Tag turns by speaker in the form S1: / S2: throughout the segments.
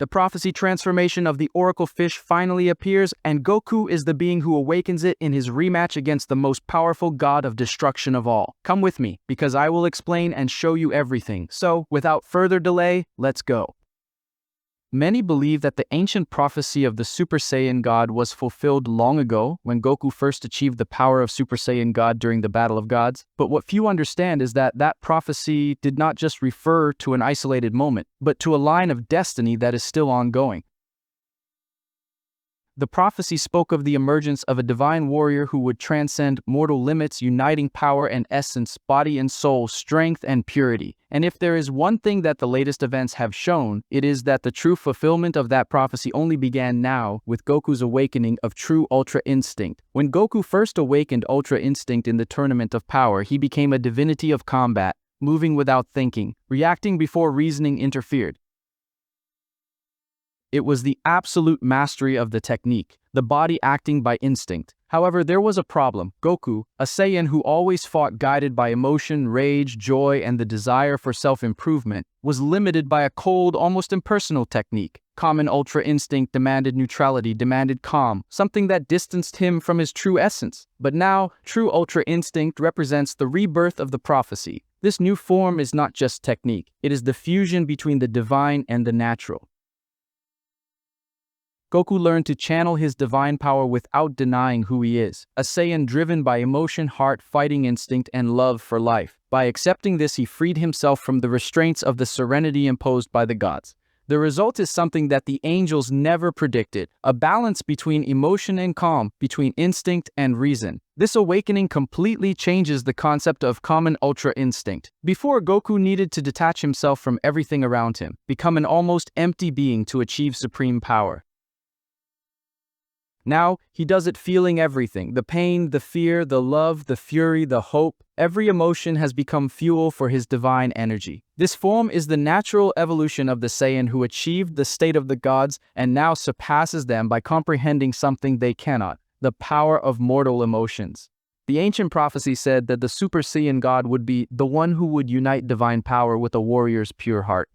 S1: The prophecy transformation of the Oracle Fish finally appears, and Goku is the being who awakens it in his rematch against the most powerful god of destruction of all. Come with me, because I will explain and show you everything. So, without further delay, let's go. Many believe that the ancient prophecy of the Super Saiyan God was fulfilled long ago when Goku first achieved the power of Super Saiyan God during the Battle of Gods. But what few understand is that that prophecy did not just refer to an isolated moment, but to a line of destiny that is still ongoing. The prophecy spoke of the emergence of a divine warrior who would transcend mortal limits, uniting power and essence, body and soul, strength and purity. And if there is one thing that the latest events have shown, it is that the true fulfillment of that prophecy only began now with Goku's awakening of true Ultra Instinct. When Goku first awakened Ultra Instinct in the Tournament of Power, he became a divinity of combat, moving without thinking, reacting before reasoning interfered. It was the absolute mastery of the technique, the body acting by instinct. However, there was a problem. Goku, a Saiyan who always fought guided by emotion, rage, joy, and the desire for self-improvement, was limited by a cold, almost impersonal technique. Common Ultra Instinct demanded neutrality, demanded calm, something that distanced him from his true essence. But now, true Ultra Instinct represents the rebirth of the prophecy. This new form is not just technique, it is the fusion between the divine and the natural. Goku learned to channel his divine power without denying who he is, a Saiyan driven by emotion, heart, fighting instinct, and love for life. By accepting this, he freed himself from the restraints of the serenity imposed by the gods. The result is something that the angels never predicted, a balance between emotion and calm, between instinct and reason. This awakening completely changes the concept of common Ultra Instinct. Before, Goku needed to detach himself from everything around him, become an almost empty being to achieve supreme power. Now, he does it feeling everything, the pain, the fear, the love, the fury, the hope. Every emotion has become fuel for his divine energy. This form is the natural evolution of the Saiyan who achieved the state of the gods and now surpasses them by comprehending something they cannot, the power of mortal emotions. The ancient prophecy said that the Super Saiyan God would be the one who would unite divine power with a warrior's pure heart.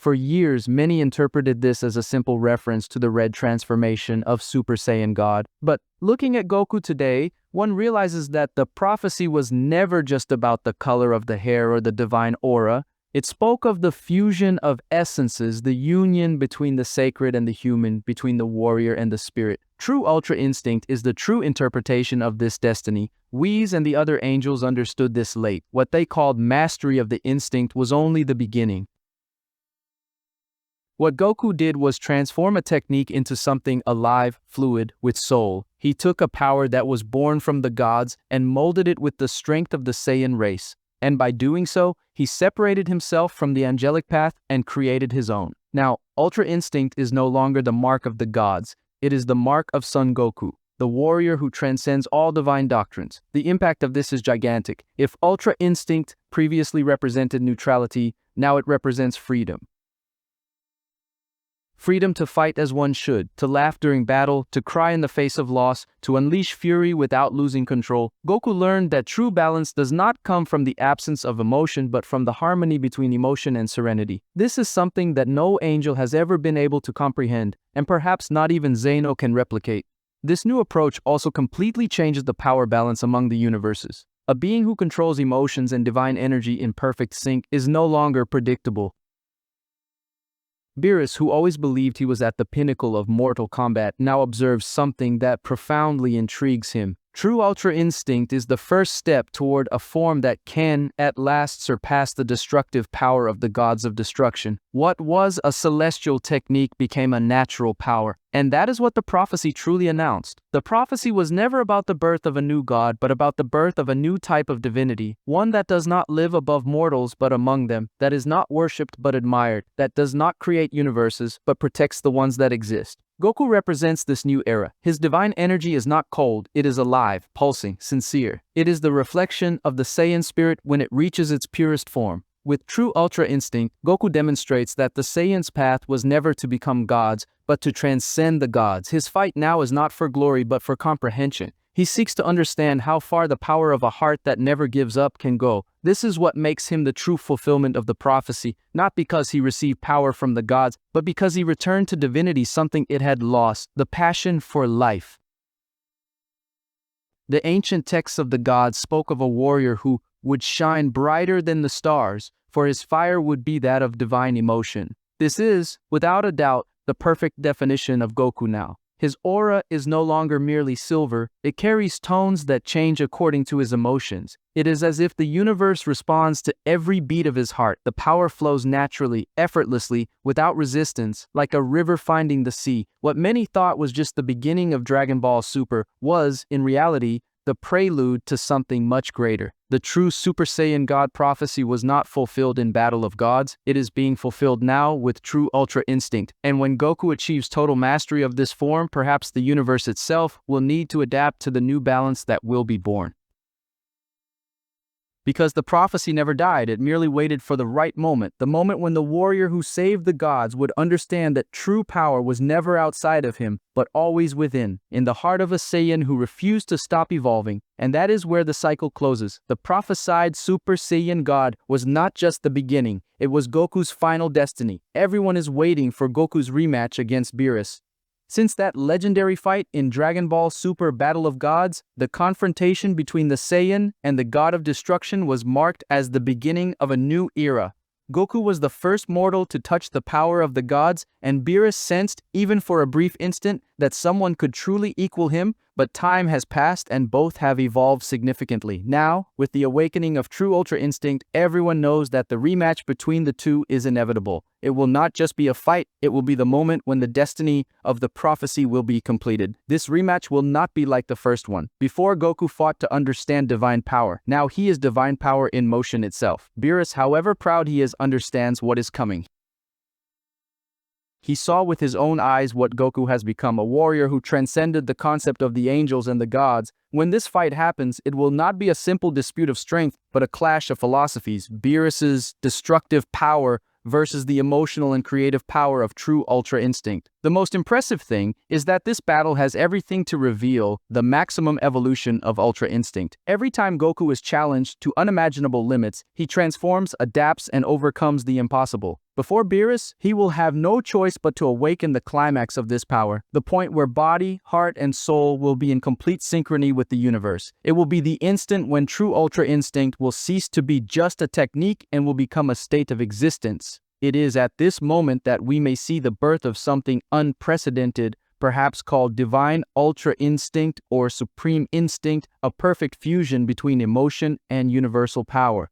S1: For years, many interpreted this as a simple reference to the red transformation of Super Saiyan God. But looking at Goku today, one realizes that the prophecy was never just about the color of the hair or the divine aura. It spoke of the fusion of essences, the union between the sacred and the human, between the warrior and the spirit. True Ultra Instinct is the true interpretation of this destiny. Whis and the other angels understood this late. What they called mastery of the instinct was only the beginning. What Goku did was transform a technique into something alive, fluid, with soul. He took a power that was born from the gods and molded it with the strength of the Saiyan race. And by doing so, he separated himself from the angelic path and created his own. Now, Ultra Instinct is no longer the mark of the gods. It is the mark of Son Goku, the warrior who transcends all divine doctrines. The impact of this is gigantic. If Ultra Instinct previously represented neutrality, now it represents freedom. Freedom to fight as one should, to laugh during battle, to cry in the face of loss, to unleash fury without losing control. Goku learned that true balance does not come from the absence of emotion but from the harmony between emotion and serenity. This is something that no angel has ever been able to comprehend, and perhaps not even Zeno can replicate. This new approach also completely changes the power balance among the universes. A being who controls emotions and divine energy in perfect sync is no longer predictable. Beerus, who always believed he was at the pinnacle of mortal combat, now observes something that profoundly intrigues him. True Ultra Instinct is the first step toward a form that can, at last, surpass the destructive power of the gods of destruction. What was a celestial technique became a natural power. And that is what the prophecy truly announced. The prophecy was never about the birth of a new god, but about the birth of a new type of divinity, one that does not live above mortals but among them, that is not worshipped but admired, that does not create universes but protects the ones that exist. Goku represents this new era. His divine energy is not cold, it is alive, pulsing, sincere. It is the reflection of the Saiyan spirit when it reaches its purest form. With true Ultra Instinct, Goku demonstrates that the Saiyan's path was never to become gods, but to transcend the gods. His fight now is not for glory but for comprehension. He seeks to understand how far the power of a heart that never gives up can go, This is what makes him the true fulfillment of the prophecy, not because he received power from the gods, but because he returned to divinity something it had lost, the passion for life. The ancient texts of the gods spoke of a warrior who would shine brighter than the stars, for his fire would be that of divine emotion. This is, without a doubt, the perfect definition of Goku now. His aura is no longer merely silver, it carries tones that change according to his emotions. It is as if the universe responds to every beat of his heart. The power flows naturally, effortlessly, without resistance, like a river finding the sea. What many thought was just the beginning of Dragon Ball Super was, in reality, the prelude to something much greater. The true Super Saiyan God prophecy was not fulfilled in Battle of Gods, it is being fulfilled now with true Ultra Instinct. And when Goku achieves total mastery of this form, perhaps the universe itself will need to adapt to the new balance that will be born. Because the prophecy never died, it merely waited for the right moment, the moment when the warrior who saved the gods would understand that true power was never outside of him, but always within, in the heart of a Saiyan who refused to stop evolving. And that is where the cycle closes. The prophesied Super Saiyan God was not just the beginning, it was Goku's final destiny. Everyone is waiting for Goku's rematch against Beerus. Since that legendary fight in Dragon Ball Super Battle of Gods, the confrontation between the Saiyan and the God of Destruction was marked as the beginning of a new era. Goku was the first mortal to touch the power of the gods, and Beerus sensed, even for a brief instant, that someone could truly equal him, but time has passed and both have evolved significantly. Now, with the awakening of true Ultra Instinct, everyone knows that the rematch between the two is inevitable. It will not just be a fight, it will be the moment when the destiny of the prophecy will be completed. This rematch will not be like the first one. Before, Goku fought to understand divine power. Now he is divine power in motion itself. Beerus, however proud he is, understands what is coming. He saw with his own eyes what Goku has become, a warrior who transcended the concept of the angels and the gods. When this fight happens, it will not be a simple dispute of strength, but a clash of philosophies. Beerus's destructive power versus the emotional and creative power of true Ultra Instinct. The most impressive thing is that this battle has everything to reveal the maximum evolution of Ultra Instinct. Every time Goku is challenged to unimaginable limits, he transforms, adapts, and overcomes the impossible. Before Beerus, he will have no choice but to awaken the climax of this power, the point where body, heart, and soul will be in complete synchrony with the universe. It will be the instant when true Ultra Instinct will cease to be just a technique and will become a state of existence. It is at this moment that we may see the birth of something unprecedented, perhaps called Divine Ultra Instinct or Supreme Instinct, a perfect fusion between emotion and universal power.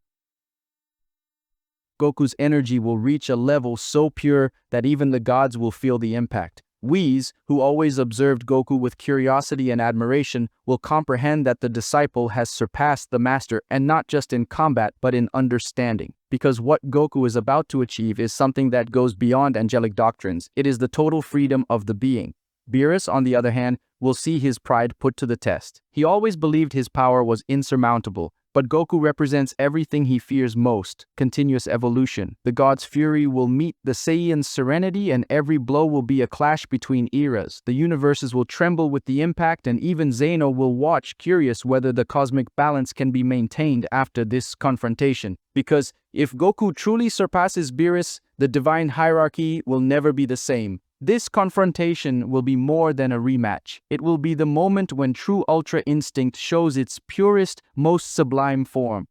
S1: Goku's energy will reach a level so pure that even the gods will feel the impact. Whis, who always observed Goku with curiosity and admiration, will comprehend that the disciple has surpassed the master, and not just in combat but in understanding. Because what Goku is about to achieve is something that goes beyond angelic doctrines. It is the total freedom of the being. Beerus, on the other hand, will see his pride put to the test. He always believed his power was insurmountable, but Goku represents everything he fears most: continuous evolution. The god's fury will meet the Saiyan's serenity, and every blow will be a clash between eras. The universes will tremble with the impact, and even Zeno will watch, curious whether the cosmic balance can be maintained after this confrontation. Because if Goku truly surpasses Beerus, the divine hierarchy will never be the same. This confrontation will be more than a rematch. It will be the moment when true Ultra Instinct shows its purest, most sublime form.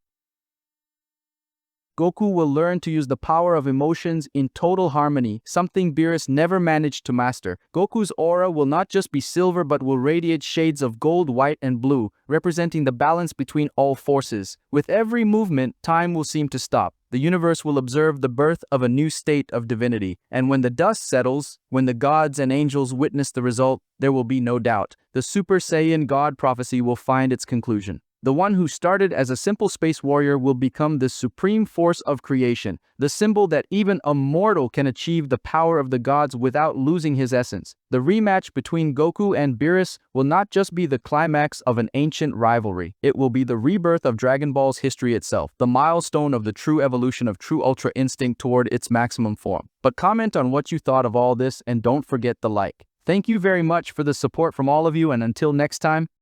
S1: Goku will learn to use the power of emotions in total harmony, something Beerus never managed to master. Goku's aura will not just be silver but will radiate shades of gold, white, and blue, representing the balance between all forces. With every movement, time will seem to stop. The universe will observe the birth of a new state of divinity. And when the dust settles, when the gods and angels witness the result, there will be no doubt. The Super Saiyan God prophecy will find its conclusion. The one who started as a simple space warrior will become the supreme force of creation, the symbol that even a mortal can achieve the power of the gods without losing his essence. The rematch between Goku and Beerus will not just be the climax of an ancient rivalry. It will be the rebirth of Dragon Ball's history itself, the milestone of the true evolution of true Ultra Instinct toward its maximum form. But comment on what you thought of all this, and don't forget the like. Thank you very much for the support from all of you, and until next time,